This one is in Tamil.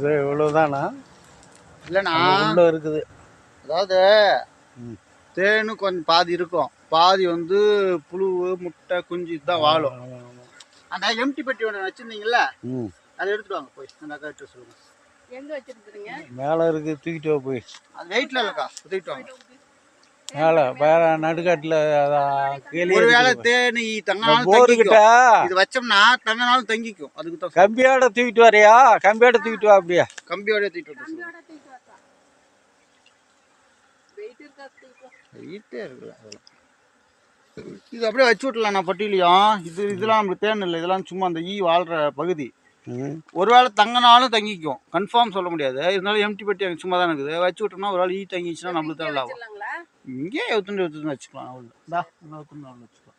இது இவ்வளவுதானா? இல்லைண்ணா உள்ள இருக்குது. அதாவது தேனு கொஞ்சம் பாதி இருக்கும், பாதி வந்து புழு முட்டை குஞ்சு இதுதான் வாழும். அந்த எம்டி பெட்டி ஒன்று வச்சிருந்தீங்கல்ல, அதை எடுத்துட்டு வாங்க போய். அந்த அக்கா எடுத்து சொல்லுங்க. எங்க வச்சிருக்கீங்க? மேலே இருக்கு, தூக்கிட்டு வா போய். அது வெயிட்ல இல்லக்கா, தூக்கிட்டு வாங்க. மேலே வேற நடுக்காட்டில் ஒருவேளை தேனி தங்கினாலும் இது வச்சோம்னா தங்கினாலும் தங்கிக்கும். அதுக்கு தான் கம்பியோட தூக்கிட்டு வரையா? கம்பியோட தூக்கிட்டு வா. அப்படியே கம்பியோட தூக்கிட்டு வா. வெயிட்டே இருக்குல்ல அதெல்லாம். இது அப்படியே வச்சு விட்டலாம். நான் பட்டியலையும் இதெல்லாம் நம்மளுக்கு தேன் இல்லை, இதெல்லாம் சும்மா அந்த ஈ வாழ்ற பகுதி. ஒருவேளை தங்கினாலும் தங்கிக்கும், கன்ஃபார்ம் சொல்ல முடியாது. இருந்தாலும் எம்டி பெட்டி அங்கே சும்மா தான் இருக்குது. வச்சு விட்டோம்னா ஒரு வேளை ஈ தங்கிச்சுன்னா நம்மளுக்கு தான் ஆகும். இங்கே எவ்வளோ வச்சுக்கலாம். அவ்வளோ வச்சுக்கலாம்.